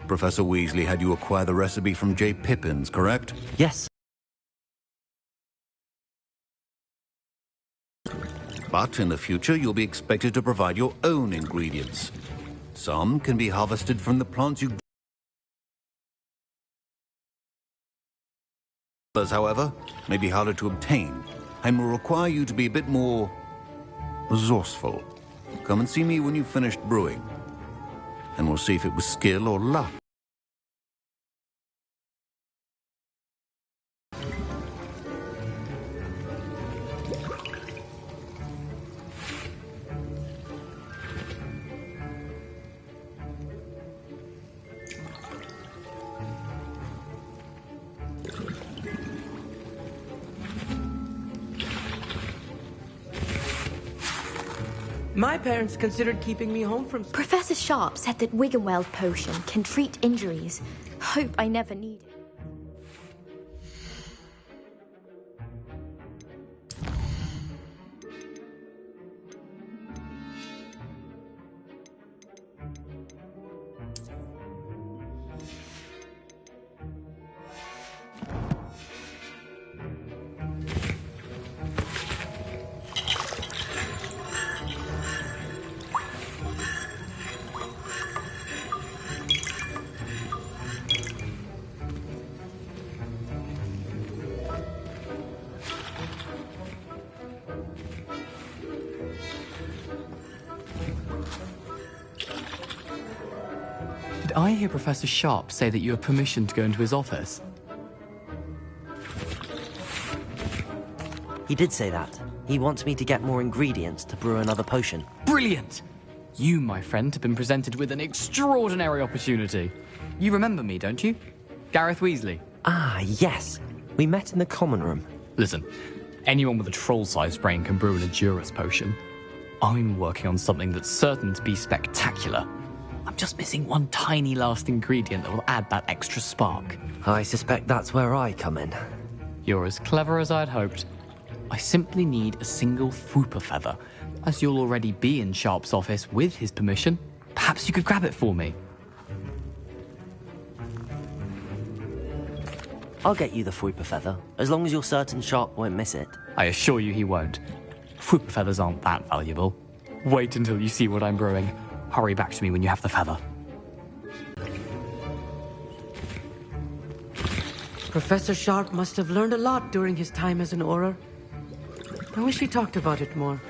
Professor Weasley had you acquire the recipe from J. Pippin's, correct? Yes. But in the future, you'll be expected to provide your own ingredients. Some can be harvested from the plants you... Others, however, may be harder to obtain and will require you to be a bit more resourceful. Come and see me when you've finished brewing, and we'll see if it was skill or luck. My parents considered keeping me home from... Professor Sharp said that Wiggenweld potion can treat injuries. Hope I never need it. Did I hear Professor Sharp say that you have permission to go into his office? He did say that. He wants me to get more ingredients to brew another potion. Brilliant! You, my friend, have been presented with an extraordinary opportunity. You remember me, don't you? Gareth Weasley. Ah, yes. We met in the common room. Listen, anyone with a troll-sized brain can brew an Edurus potion. I'm working on something that's certain to be spectacular. I'm just missing one tiny last ingredient that will add that extra spark. I suspect that's where I come in. You're as clever as I'd hoped. I simply need a single Fwooper feather. As you'll already be in Sharp's office with his permission, perhaps you could grab it for me. I'll get you the Fwooper feather, as long as you're certain Sharp won't miss it. I assure you he won't. Fwooper feathers aren't that valuable. Wait until you see what I'm brewing. Hurry back to me when you have the feather. Professor Sharp must have learned a lot during his time as an Auror. I wish he talked about it more.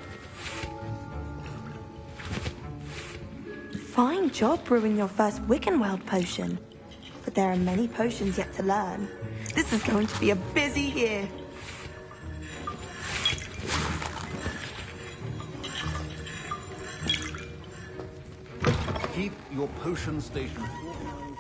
Fine job brewing your first Wiggenweld potion. But there are many potions yet to learn. This is going to be a busy year. Keep your potion station organized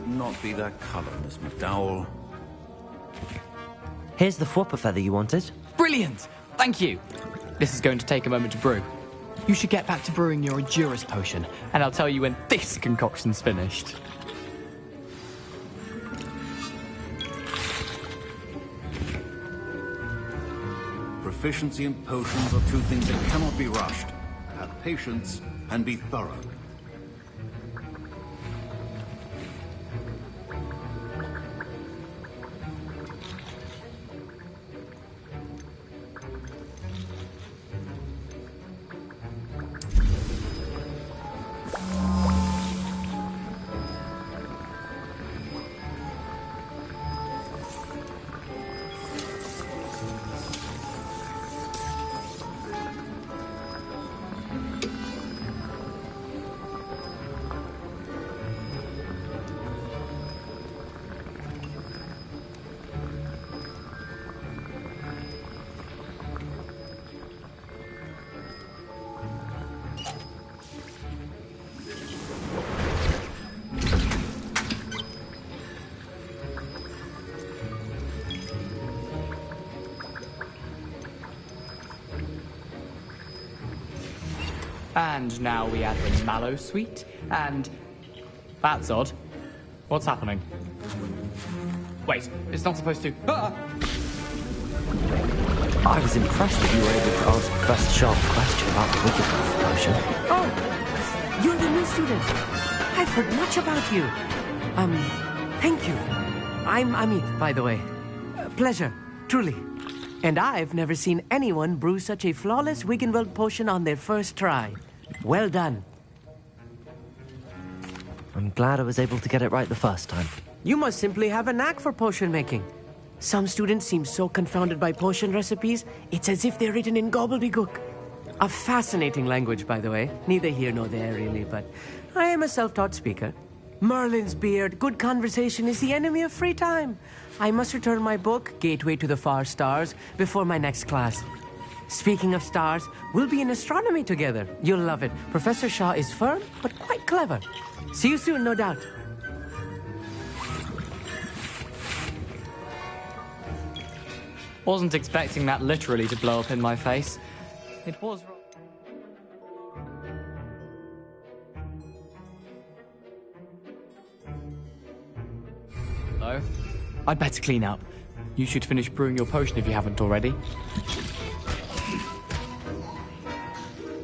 and not be that color, Miss McDowell. Here's the Fwooper feather you wanted. Brilliant! Thank you! This is going to take a moment to brew. You should get back to brewing your Edurus potion, and I'll tell you when this concoction's finished. Proficiency in potions are two things that cannot be rushed. Have patience and be thorough. And now we add the mallow sweet, and... That's odd. What's happening? Wait, it's not supposed to... Ah! I was impressed that you were able to answer Professor Sharp's question about the wicked potion. Oh, you're the new student. I've heard much about you. Thank you. I'm Amit, by the way. Pleasure, truly. And I've never seen anyone brew such a flawless Wiggenweld potion on their first try. Well done. I'm glad I was able to get it right the first time. You must simply have a knack for potion making. Some students seem so confounded by potion recipes, it's as if they're written in gobbledygook. A fascinating language, by the way. Neither here nor there, really, but I am a self-taught speaker. Merlin's beard, good conversation is the enemy of free time. I must return my book, Gateway to the Far Stars, before my next class. Speaking of stars, we'll be in astronomy together. You'll love it. Professor Shaw is firm, but quite clever. See you soon, no doubt. Wasn't expecting that literally to blow up in my face. It was... Hello? I'd better clean up. You should finish brewing your potion if you haven't already.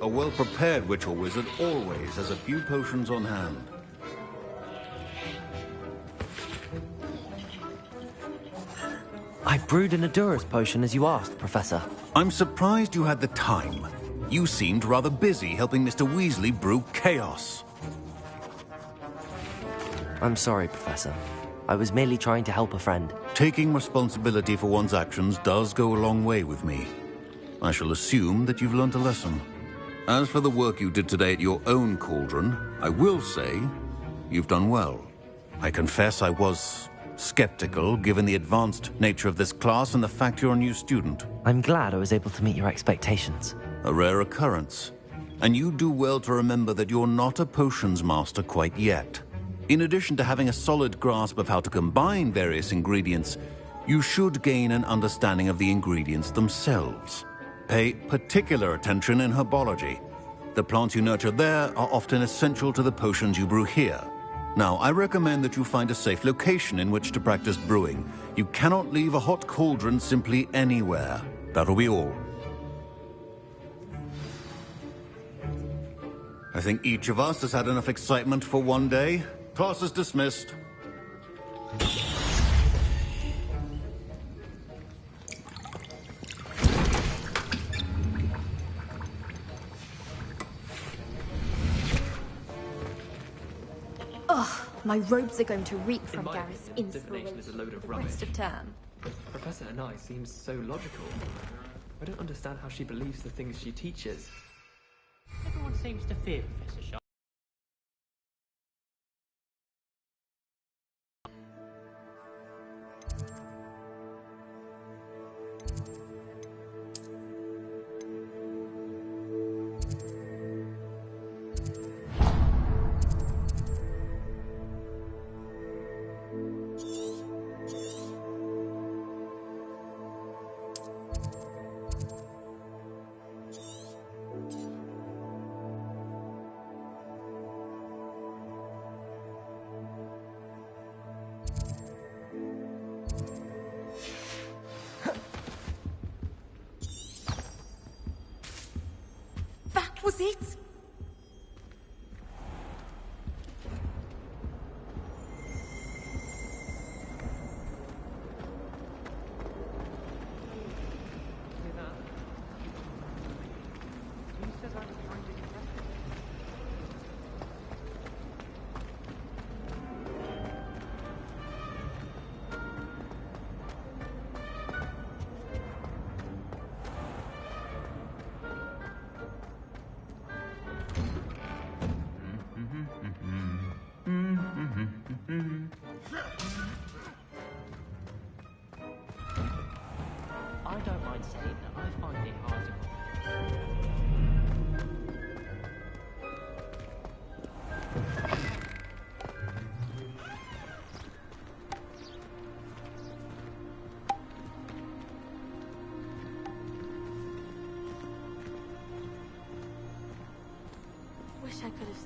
A well-prepared witch or wizard always has a few potions on hand. I brewed an Adurus potion as you asked, Professor. I'm surprised you had the time. You seemed rather busy helping Mr. Weasley brew chaos. I'm sorry, Professor. I was merely trying to help a friend. Taking responsibility for one's actions does go a long way with me. I shall assume that you've learnt a lesson. As for the work you did today at your own cauldron, I will say you've done well. I confess I was skeptical, given the advanced nature of this class and the fact you're a new student. I'm glad I was able to meet your expectations. A rare occurrence. And you do well to remember that you're not a potions master quite yet. In addition to having a solid grasp of how to combine various ingredients, you should gain an understanding of the ingredients themselves. Pay particular attention in herbology. The plants you nurture there are often essential to the potions you brew here. Now, I recommend that you find a safe location in which to practice brewing. You cannot leave a hot cauldron simply anywhere. That'll be all. I think each of us has had enough excitement for one day. Class is dismissed. My robes are going to reek from In my Gareth's opinion, inspiration divination is a load of the rubbish. rest of term. Professor Anai seems so logical. I don't understand how she believes the things she teaches. Everyone seems to fear Professor Sharp. That was it?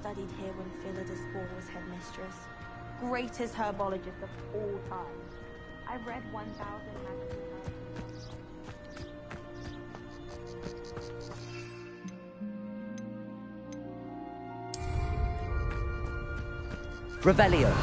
studied here when Philida Spore was headmistress. Greatest herbologist of all time. I've read 1,000 magazines. Revelio.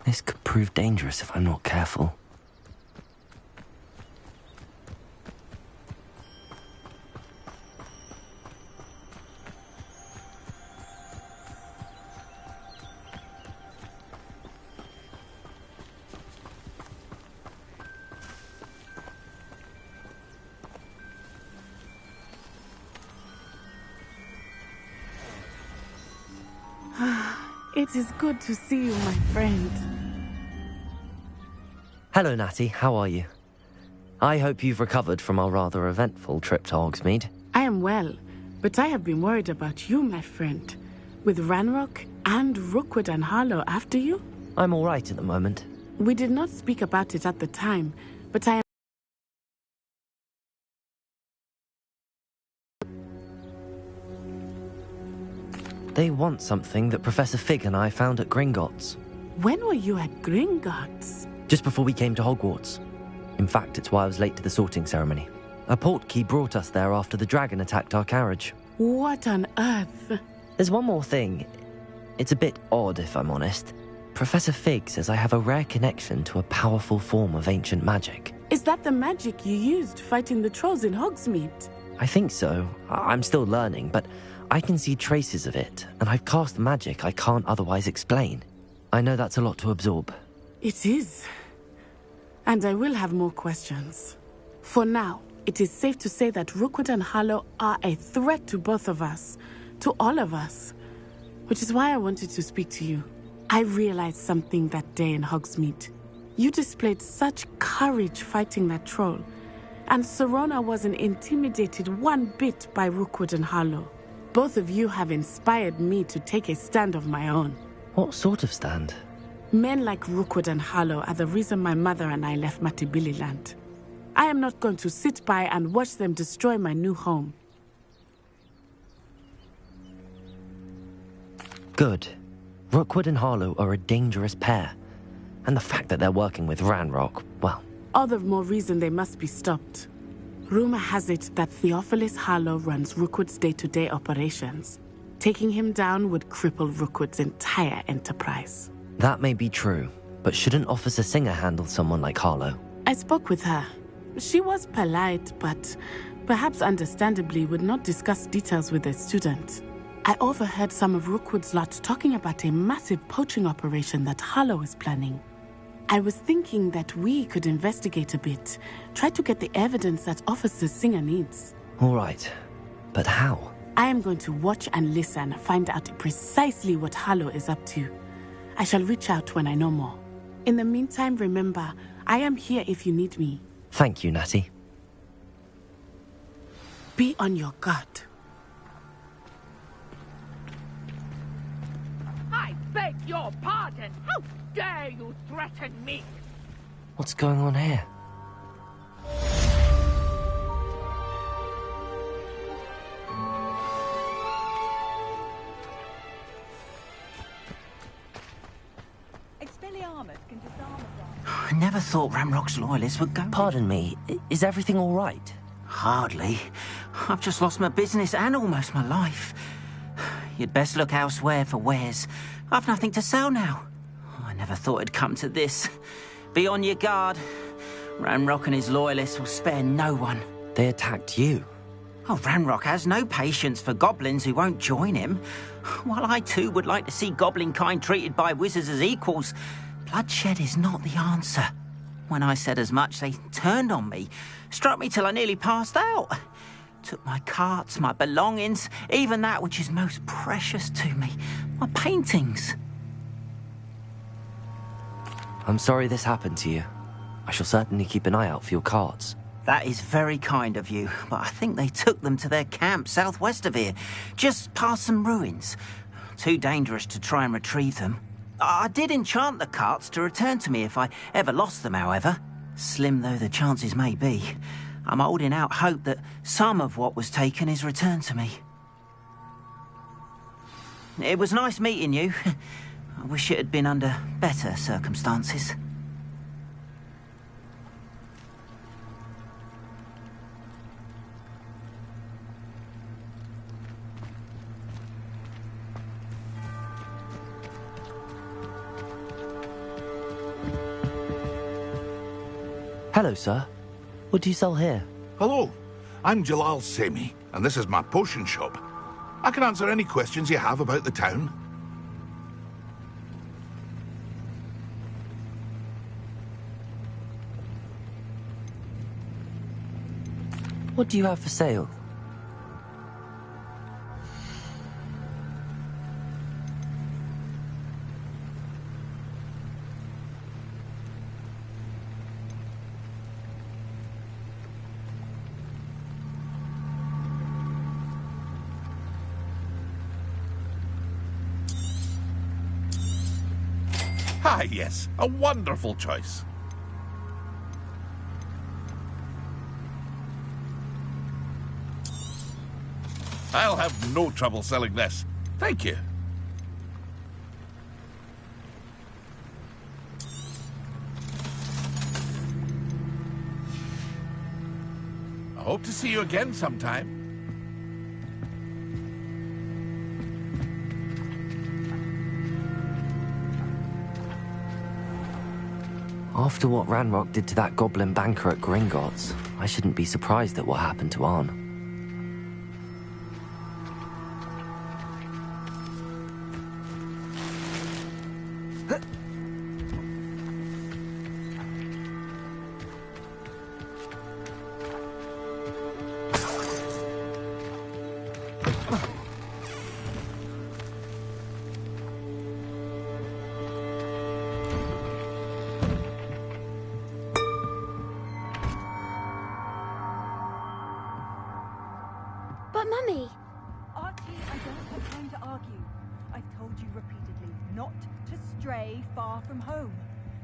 This could prove dangerous if I'm not careful. It is good to see you, my friend. Hello, Natty. How are you? I hope you've recovered from our rather eventful trip to Hogsmeade. I am well, but I have been worried about you, my friend. With Ranrock and Rookwood and Harlow after you? I'm all right at the moment. We did not speak about it at the time, but I am... They want something that Professor Fig and I found at Gringotts. When were you at Gringotts? Just before we came to Hogwarts. In fact, it's why I was late to the sorting ceremony. A portkey brought us there after the dragon attacked our carriage. What on earth? There's one more thing. It's a bit odd, if I'm honest. Professor Fig says I have a rare connection to a powerful form of ancient magic. Is that the magic you used fighting the trolls in Hogsmeade? I think so. I'm still learning, but I can see traces of it, and I've cast magic I can't otherwise explain. I know that's a lot to absorb. It is. And I will have more questions. For now, it is safe to say that Rookwood and Harlow are a threat to both of us, to all of us. Which is why I wanted to speak to you. I realized something that day in Hogsmeade. You displayed such courage fighting that troll, And Serona wasn't intimidated one bit by Rookwood and Harlow. Both of you have inspired me to take a stand of my own. What sort of stand? Men like Rookwood and Harlow are the reason my mother and I left Matibili land. I am not going to sit by and watch them destroy my new home. Good. Rookwood and Harlow are a dangerous pair. And the fact that they're working with Ranrock, well... All the more reason they must be stopped. Rumor has it that Theophilus Harlow runs Rookwood's day-to-day operations. Taking him down would cripple Rookwood's entire enterprise. That may be true, but shouldn't Officer Singer handle someone like Harlow? I spoke with her. She was polite, but perhaps understandably would not discuss details with a student. I overheard some of Rookwood's lot talking about a massive poaching operation that Harlow is planning. I was thinking that we could investigate a bit, try to get the evidence that Officer Singer needs. All right, but how? I am going to watch and listen, find out precisely what Harlow is up to. I shall reach out when I know more. In the meantime, remember, I am here if you need me. Thank you, Natty. Be on your guard. I beg your pardon. How dare you threaten me? What's going on here? I never thought Ramrock's loyalists would go... Pardon me, is everything all right? Hardly. I've just lost my business and almost my life. You'd best look elsewhere for wares. I've nothing to sell now. I never thought it'd come to this. Be on your guard. Ramrock and his loyalists will spare no one. They attacked you. Oh, Ramrock has no patience for goblins who won't join him. While I too would like to see goblin kind treated by wizards as equals, bloodshed is not the answer. When I said as much, they turned on me, struck me till I nearly passed out. Took my carts, my belongings, even that which is most precious to me, my paintings. I'm sorry this happened to you. I shall certainly keep an eye out for your carts. That is very kind of you, but I think they took them to their camp southwest of here, just past some ruins. Too dangerous to try and retrieve them. I did enchant the carts to return to me if I ever lost them, however. Slim though the chances may be, I'm holding out hope that some of what was taken is returned to me. It was nice meeting you. I wish it had been under better circumstances. Hello, sir. What do you sell here? Hello, I'm Jalal Semi, and this is my potion shop. I can answer any questions you have about the town. What do you have for sale? Ah, yes, a wonderful choice. I'll have no trouble selling this. Thank you. I hope to see you again sometime. After what Ranrock did to that goblin banker at Gringotts, I shouldn't be surprised at what happened to Arn. Archie, I don't have time to argue. I've told you repeatedly not to stray far from home.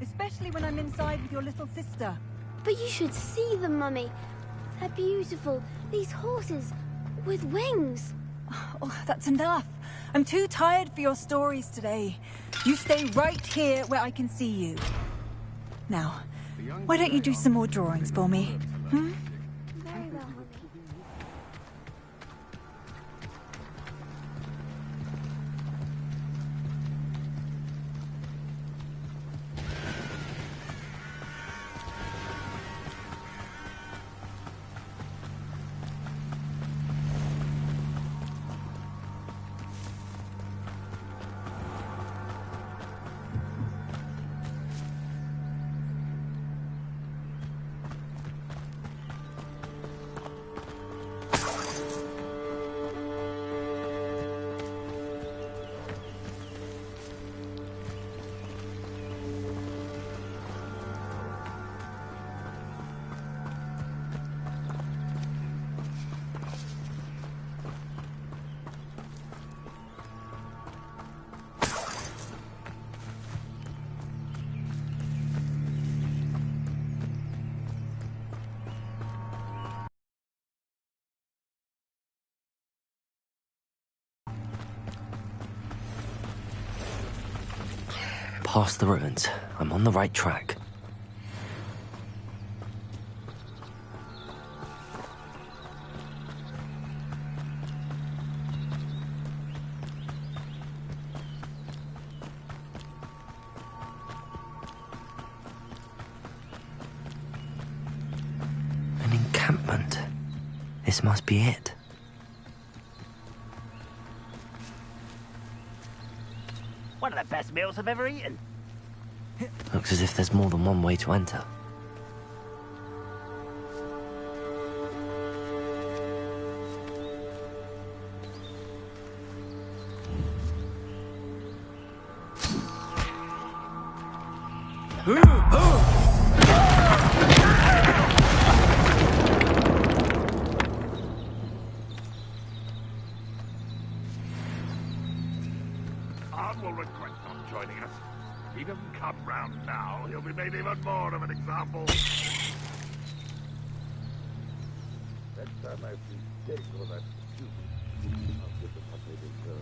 Especially when I'm inside with your little sister. But you should see them, Mummy. They're beautiful. These horses with wings. Oh, that's enough. I'm too tired for your stories today. You stay right here where I can see you. Now, why don't you do some more drawings for me? Hmm? Very well, Mummy. Past the ruins. I'm on the right track. An encampment. This must be it. One of the best meals I've ever eaten. Looks as if there's more than one way to enter. Arn will regret not joining us. If he doesn't come round now, he'll be made even more of an example. Next time I see Dick or that stupid, I'll get the fucking girl.